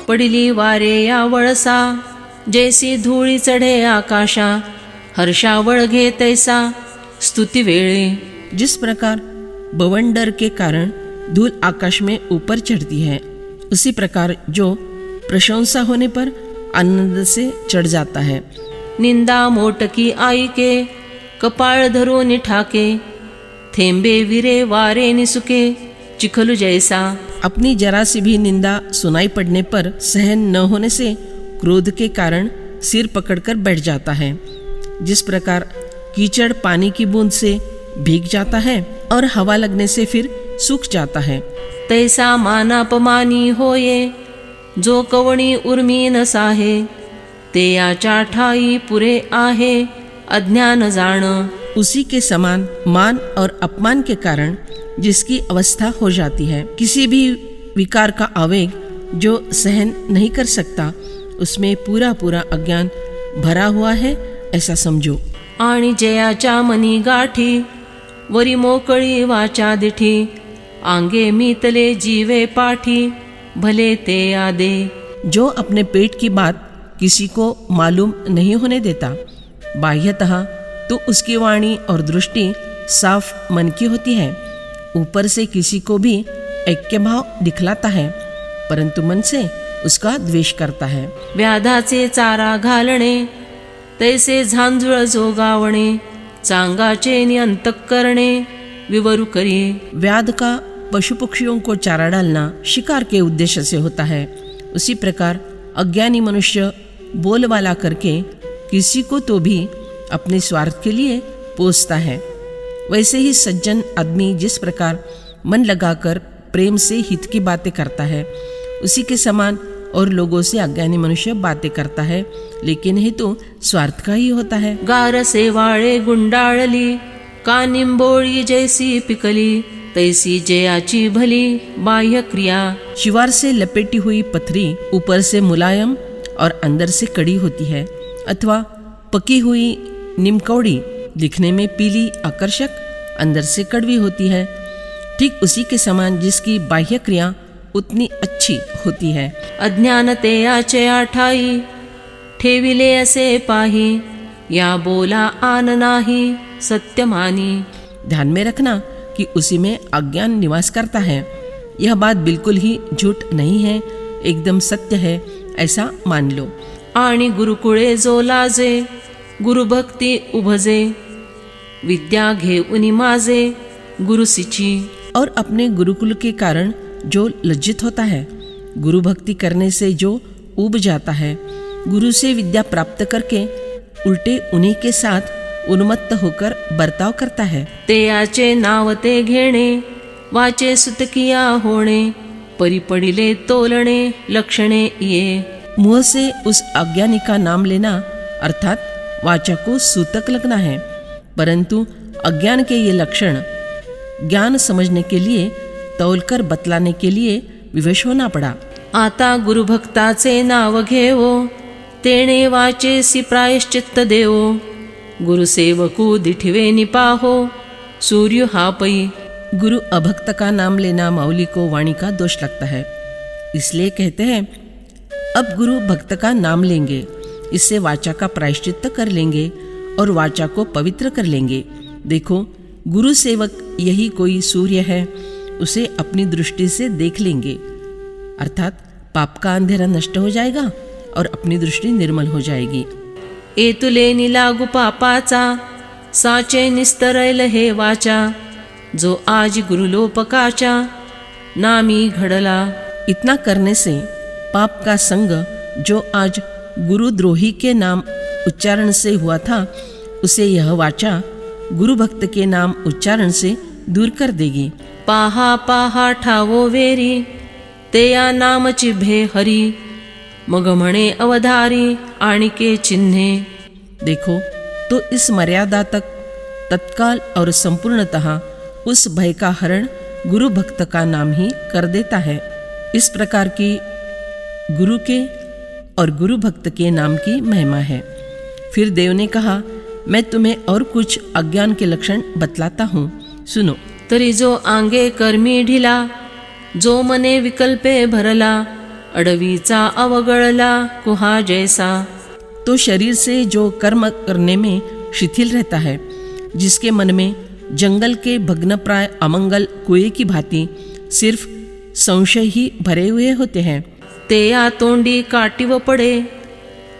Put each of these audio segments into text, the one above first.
पडिली वारे या वळसा, जैसी धूळी चढे आकाशा, हर्षावळ घे तैसा स्तुति वेळे। जिस प्रकार बवंडर के कारण धूल आकाश में ऊपर चढ़ती है, उसी प्रकार जो प्रशंसा होने पर आनंद से चढ़ जाता है। निंदा मोटकी आईके, कपाळ धरून ठाके, थेंबे विरे वारे निसुके, चिखलू जैसा। अपनी जरा सी भी निंदा सुनाई पड़ने पर सहन न होने से क्रोध के कारण सिर पकड़कर बैठ जाता है। जिस प्रकार कीचड़ पानी की बूंद से भीग जाता है और हवा लगने से फिर सूख जाता है, तैसा मानापमानी होये, जो कवणी उर्मी न साहे, ते याच्या ठाई पुरे आहे, अज्ञान जाण। उसी के समान मान और अपमान के कारण जिसकी अवस्था हो जाती है, किसी भी विकार का आवेग जो सहन नहीं कर सकता, उसमें पूरा पूरा अज्ञान भरा हुआ है, ऐसा समझो। आणि जयाच्या मनी गाठी, वरी मोकळी वाचा दिठी, आंगे मीतले जीवे पाठी, भले ते आदे। जो अपने पेट की बात किसी को मालूम नहीं होने देता, बाह्यतः तो उसकी वाणी और दृष्टि साफ मन की होती है, ऊपर से किसी को भी ऐक्य भाव दिखलाता है, परंतु मन से उसका द्वेष करता है। व्याधाचे चारा घालणे, तैसे झांझुळ जोगावणे, चांगाचे नियंतक करणे, विवरू करी। व्याध का पशु पक्षियों को चारा डालना शिकार के उद्देश्य से होता है, उसी प्रकार अज्ञानी मनुष्य बोलबाला करके किसी को तो भी अपने स्वार्थ के लिए पोसता है। वैसे ही सज्जन आदमी जिस प्रकार मन लगाकर प्रेम से हित की बातें करता है, उसी के समान और लोगों से अज्ञानी मनुष्य बातें करता है, लेकिन हे तो स्वार्थ का ही होता है। गार से वाळे गुंडाळली, का निंबोळी जैसी पिकली, तैसी जयाची भली बाह्य क्रिया। शिवार से लपेटी हुई पथरी ऊपर से मुलायम और अंदर से कड़ी होती है, अथवा पकी हुई निमकौड़ी दिखने में पीली आकर्षक, अंदर से कड़वी होती है। ठीक उसी के समान जिसकी बाह्य क्रिया उतनी अच्छी होती है। अज्ञानते याचे आठाई, ठेविले असे पाही, या बोला आन नाही सत्य मानी। ध्यान में रखना कि उसी में अज्ञान निवास करता है। यह बात बिल्कुल ही झूठ नहीं है, एकदम सत्य है, ऐसा मान लो। आणि गुरुकुळे जो लाजे, गुरुभक्ती उभजे, विद्या घेऊनी माजे, गुरुसिची। और अपने गुरुकुल के कारण जो लज्जित होता है, गुरु भक्ति करने से जो उब जाता है, गुरु से विद्या प्राप्त करके उल्टे उन्हीं के साथ उन्मत्त होकर बर्ताव करता है। ते याचे नाव ते घेणे, वाचे सुतकिया होणे, परिपडिले तोलणे, लक्षणे ये। मुंह से उस अज्ञानी का नाम लेना अर्थात वाचा को सूतक लगना है, परंतु अज्ञान के ये लक्षण ज्ञान समझने के लिए तौलकर बतलाने के लिए विवश होना पड़ा। आता गुरुभक्ताचे नाव घेवो, तेणे वाचेसी प्रायश्चित्त देवो, गुरुसेवकू दिठिवे निपाहो, सूर्य हा पै। गुरु अभक्त का नाम लेना माऊली को वाणी का दोष लगता है, इसलिए कहते हैं अब गुरु भक्त का नाम लेंगे, इससे वाचा का प्रायश्चित्त कर लेंगे और वाचा को पवित्र कर लेंगे। देखो गुरु सेवक यही कोई सूर्य है, उसे अपनी दृष्टि से देख लेंगे, अर्थात पाप का अंधेरा नष्ट हो जाएगा और अपनी दृष्टि निर्मल हो जाएगी। एतुले निलागु पापाचा, साचे निस्तरैल हे वाचा, जो आज गुरुलोपकाचा नामी घडला। इतना करने से पाप का संग जो आज गुरुद्रोही के नाम उच्चारण से हुआ था, उसे यह वाचा गुरु भक्त के नाम उच्चारण से दूर कर देगी। पाहा पाहा ठावो वेरी, ते या नामची भे हरी, मग म्हणे अवधारी आणिके चिन्हे। देखो तो इस मर्यादा तक तत्काल और संपूर्णतः उस भय का हरण गुरु भक्त का नाम ही कर देता है। इस प्रकार की गुरु के और गुरु भक्त के नाम की महिमा है। फिर देव ने कहा, मैं तुम्हें और कुछ अज्ञान के लक्षण बतलाता हूँ, सुनो। तरी जो आंगे कर्मी ढिला, जो मने विकल्पे भरला, अडवीचा अवगळला कुहा जैसा। तो शरीर से जो कर्म करने में शिथिल रहता है, जिसके मन में जंगल के भग्नप्राय अमंगल कुएं की भांति सिर्फ संशय ही भरे हुए होते हैं, ते या तोंडी काटिव पडे,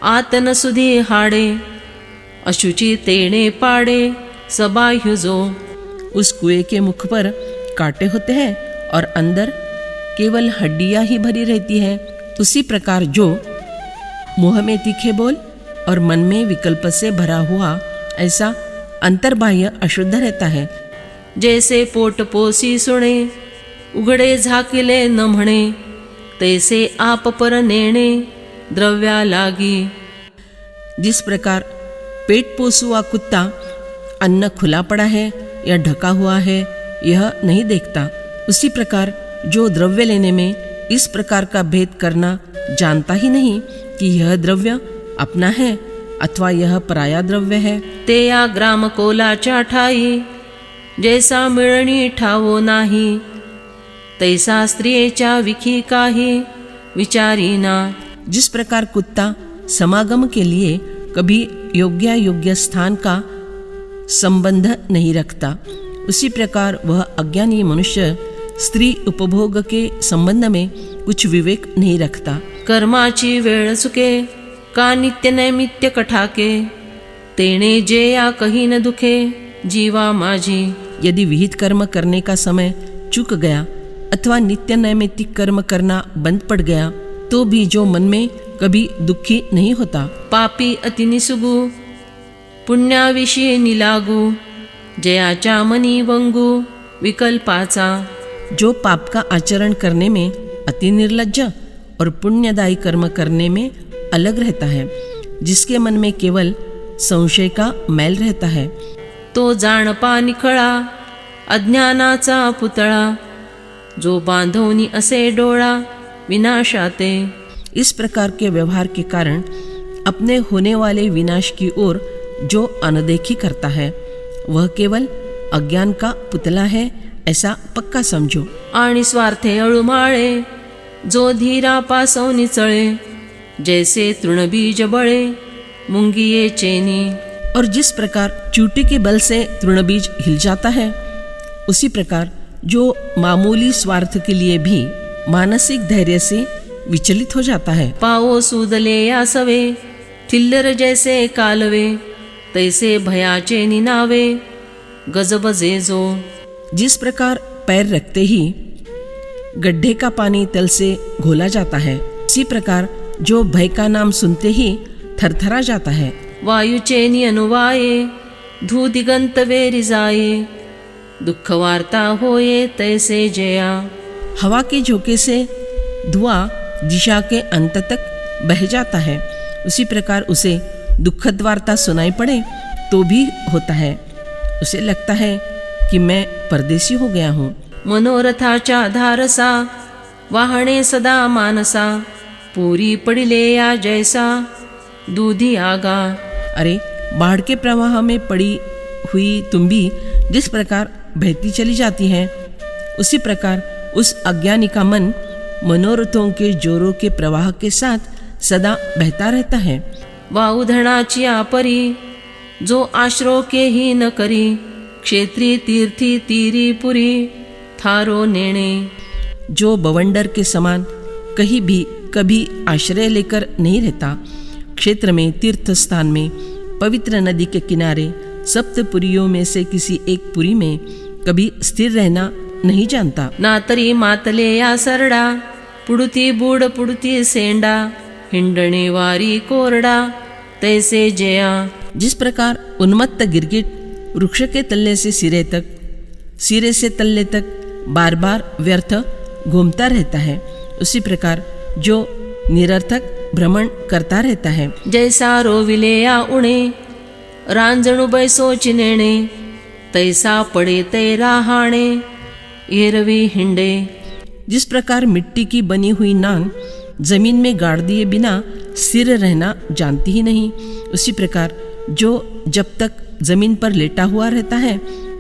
आतन सुधी हाडे, अशुचि तेणे पाडे, सबाह्य जो। उस कुएं के मुख पर कांटे होते हैं और अंदर केवल हड्डियां ही भरी रहती है। उसी प्रकार जो मुँह में तीखे बोल और मन में विकल्प से भरा हुआ ऐसा अंतर्बाह्य अशुद्ध रहता है। जैसे पोट पोसी सुणे, उघडे झाकिले न म्हणे, तैसे आप पर नेणे, द्रव्या लागी। जिस प्रकार पेट पोसुआ कुत्ता अन्न खुला पड़ा है या ढका हुआ है यह नहीं देखता, उसी प्रकार जो द्रव्य लेने में इस प्रकार का भेद करना जानता ही नहीं कि यह द्रव्य अपना है अथवा यह पराया द्रव्य है। ते या ग्राम कोलाच्या ठाई, जैसा मिळणी ठावो नाही, तैसा स्त्रियेच्या विखी काही विचारीना। जिस प्रकार कुत्ता समागम के लिए कभी योग्य स्थान का संबंध नहीं रखता, उसी प्रकार वह अज्ञानी मनुष्य स्त्री उपभोग के संबंध में कुछ विवेक नहीं रखता। कर्माची वेळ चुके, का नित्य नैमित्य कठाके, तेणे जे या कही न दुखे, जीवा माझी। यदि विहित कर्म करने का समय चूक गया अथवा नित्य नैमित्तिक कर्म करना बंद पड़ गया तो भी जो मन में कभी दुखी नहीं होता। पापी अति निसुगु, पुण्याविषयी निलागू, जयाच्या मनी वंगू, विकल्पाचा। जो पाप का आचरण करने में अति निर्लज्ज और पुण्यदायी कर्म करने में अलग रहता है, जिसके मन में केवल संशय का मैल रहता है, तो जाणपा निखळा, अज्ञानाचा पुतळा, जो बांधवनी असे डोळा, विनाशाते। इस प्रकार के व्यवहार के कारण अपने होने वाले विनाश की ओर जो अनदेखी करता है वह केवल अज्ञान का पुतला है, ऐसा पक्का समझो। आणि स्वार्थे अळुमाळे, जो धीरा पासव निचळे, जैसे तृणबीज बळे, मुंगिये चेनी। और जिस प्रकार चूटी के बल से तृणबीज हिल जाता है, उसी प्रकार जो मामूली स्वार्थ के लिए भी मानसिक धैर्य से विचलित हो जाता है। पाओ सूदले या सवे, थिल्लर जैसे कालवे, तैसे भयाचे निनावे, गजबजे जो। जिस प्रकार पैर रखते ही गड्ढे का पानी तल से घोला जाता है, इसी प्रकार जो भय का नाम सुनते ही थरथरा जाता है। वायुचेनी अनुवाये, धू दिगंत वेरी जाये, दुःख वार्ता होये तैसे जया। हवा के झोंके से धुआं दिशा के अंत तक बह जाता है, उसी प्रकार उसे दुखद वार्ता सुनाई पड़े तो भी होता है, उसे लगता है कि मैं परदेसी हो गया हूँ। मनोरथाच्या धारसा, वाहणे सदा मानसा, पूरी पडिले या जैसा, दूधी आगा। अरे बाढ़ के प्रवाह में पड़ी हुई तुम्बी जिस प्रकार बहती चली जाती है, उसी प्रकार उस अज्ञानी का मन मनोरथों के जोरों के प्रवाह के साथ सदा बहता रहता है। वाउधणाची आपरी, जो आश्रो के ही न करी, क्षेत्री तीर्थी तीरी पुरी, थारो नेणे। जो बवंडर के समान कहीं भी कभी आश्रय लेकर नहीं रहता, क्षेत्र में तीर्थ स्थान में पवित्र नदी के किनारे सप्तपुरियों में से किसी एक पुरी में कभी स्थिर रहना नहीं जानता। नातरी मातले या सरडा, पुडती बूड पुडती सेंडा, हिंडणे वारी कोरडा, तैसे जया। जिस प्रकार उन्मत्त गिरगिट वृक्ष के तल्ले से सिरे तक, सिरे से तल्ले तक बार बार व्यर्थ घूमता रहता है, उसी प्रकार जो निरर्थक भ्रमण करता रहता है। जैसा रोविले या उणे, रांजणु बैसो चिनेणे, तैसा पडे तै राहाणे, एरवी हिंडे। जिस प्रकार मिट्टी की बनी हुई नान जमीन में गाड़ दिए बिना स्थिर रहना जानती ही नहीं, उसी प्रकार जो जब तक जमीन पर लेटा हुआ रहता है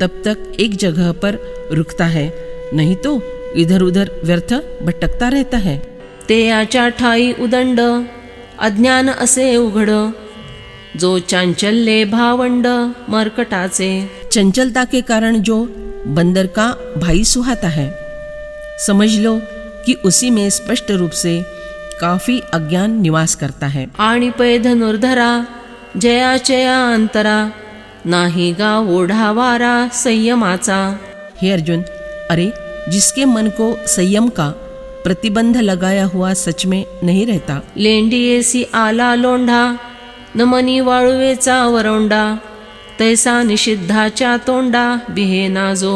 तब तक एक जगह पर रुकता है, नहीं तो इधर उधर व्यर्थ भटकता रहता है। ते याच्या ठाई उदंड, अज्ञान असे उघड, जो चांचल्ये भावंड मरकटाचे। चंचलता के कारण जो बंदर का भाई सुहाता है, समझ लो कि उसी में स्पष्ट रूप से काफी अज्ञान निवास करता है। आणि पै धनुर्धरा जयाचया अंतरा, नाही गा ओढावारा संयमाचा। हे अर्जुन, अरे जिसके मन को संयम का प्रतिबंध लगाया हुआ सच में नहीं रहता, लेंडियेसी आला लोंढा, न मनी वाळुवेचा वरोंडा, तैसा निषिद्धाच्या तोंडा बिहेना जो।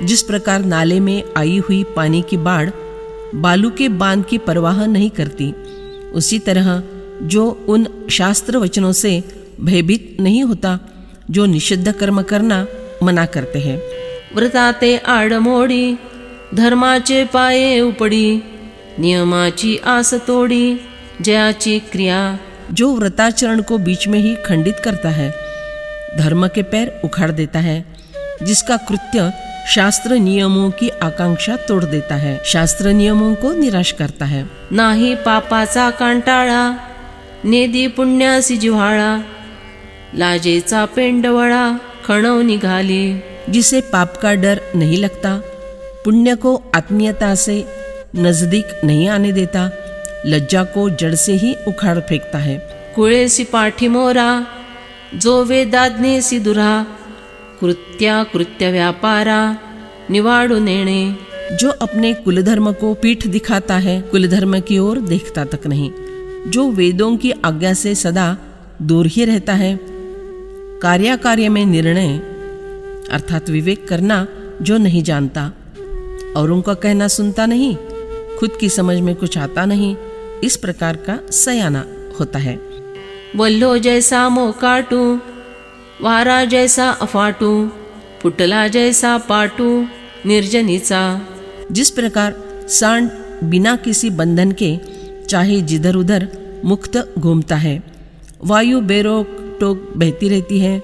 जिस प्रकार नाले में आई हुई पानी की बाढ़ बालू के बांध की परवाह नहीं करती, उसी तरह जो उन शास्त्र वचनों से भयभीत नहीं होता जो निषिद्ध कर्म करना मना करते हैं। व्रताते आडमोडी, धर्माचे पाये उपडी, नियमाची आस तोडी, जयाची क्रिया। जो व्रताचरण को बीच में ही खंडित करता है, धर्म के पैर उखाड़ देता है, जिसका कृत्य शास्त्र नियमों की आकांक्षा तोड़ देता है, शास्त्र नियमों को निराश करता है। नाही पापाचा कांटाळा, नेदी पुण्यासी जिव्हाळा, लाजेचा पेंडवळा खणव निघाली। जिसे पाप का डर नहीं लगता, पुण्य को आत्मीयता से नजदीक नहीं आने देता, लज्जा को जड़ से ही उखाड़ फेंकता है। कुळेसी पाठी मोरा, जो वेदाज्ञेसी दुरा, कृत्या कृत्य व्यापारा निवाडू नेणे। जो अपने कुलधर्म को पीठ दिखाता है, कुलधर्म की ओर देखता तक नहीं, जो वेदों की आज्ञा से सदा दूर ही रहता है, कार्य में निर्णय अर्थात विवेक करना जो नहीं जानता, औरों का कहना सुनता नहीं, खुद की समझ में कुछ आता नहीं, इस प्रकार का सयाना होता है। वल्लो जैसा मोकाटू, वारा जैसा अफाटू, फुटला जैसा पाटू निर्जनीचा। जिस प्रकार सांड बिना किसी बंधन के चाहे जिधर उधर मुक्त घूमता है, वायु बेरोक टोक बहती रहती है,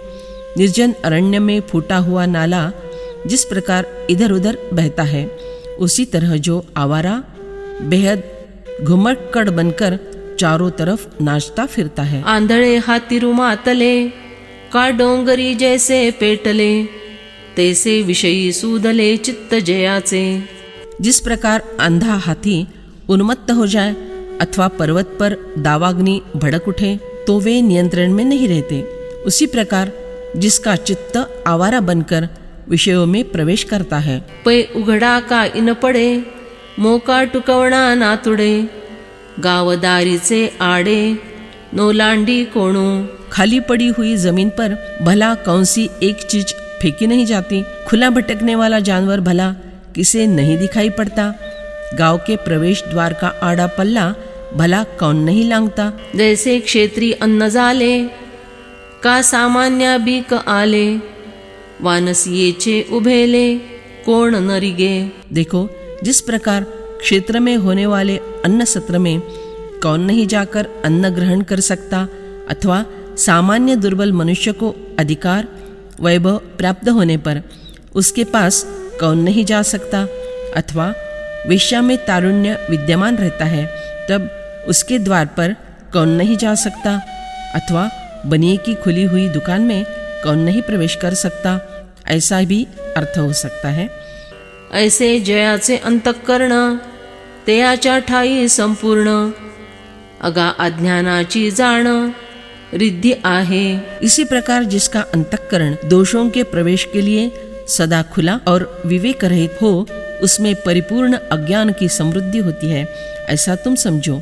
निर्जन अरण्य में फूटा हुआ नाला जिस प्रकार इधर उधर बहता है, उसी तरह जो आवारा बेहद घुमक्कड़ बनकर चारों तरफ नाचता फिरता है। आंधळे हाती रुमातले, का डोंगरी जैसे पेटले, तैसे विषयी सूदले चित्त जयाचे। जिस प्रकार अंधा हाथी उन्मत्त हो जाए अथवा पर्वत पर दावाग्नि भड़क उठे तो वे नियंत्रण में नहीं रहते, उसी प्रकार जिसका चित्त आवारा बनकर विषयों में प्रवेश करता है। पै उघडा का इन पडे, मोका टुकवणा नातुडे, गावदारीचे आडे नोलांडी कोणू। खाली पड़ी हुई जमीन पर भला कौन सी एक चीज फेंकी नहीं जाती, खुला भटकने वाला जानवर भला किसे नहीं दिखाई पड़ता, गांव के प्रवेश द्वार का आड़ा पल्ला भला कौन नहीं लांगता। जैसे क्षेत्री अन्न झाले, का सामान्य बीक आले, वानसियेचे उभेले कोण नरिगे। देखो, जिस प्रकार क्षेत्र में होने वाले अन्न सत्र में कौन नहीं जाकर अन्न ग्रहण कर सकता, अथवा सामान्य दुर्बल मनुष्य को अधिकार वैभव प्राप्त होने पर उसके पास कौन नहीं जा सकता, अथवा वेश्या में तारुण्य विद्यमान रहता है तब उसके द्वार पर कौन नहीं जा सकता, अथवा बनिए की खुली हुई दुकान में कौन नहीं प्रवेश कर सकता, ऐसा भी अर्थ हो सकता है। ऐसे जयाचे अंतःकरण तेयाच्या ठाई संपूर्ण, अगा अज्ञानाची जाण रिद्धी आहे। इसी प्रकार जिसका अंतःकरण दोषों के प्रवेश के लिए सदा खुला और विवेक रहित हो, उसमें परिपूर्ण अज्ञान की समृद्धि होती है, ऐसा तुम समझो।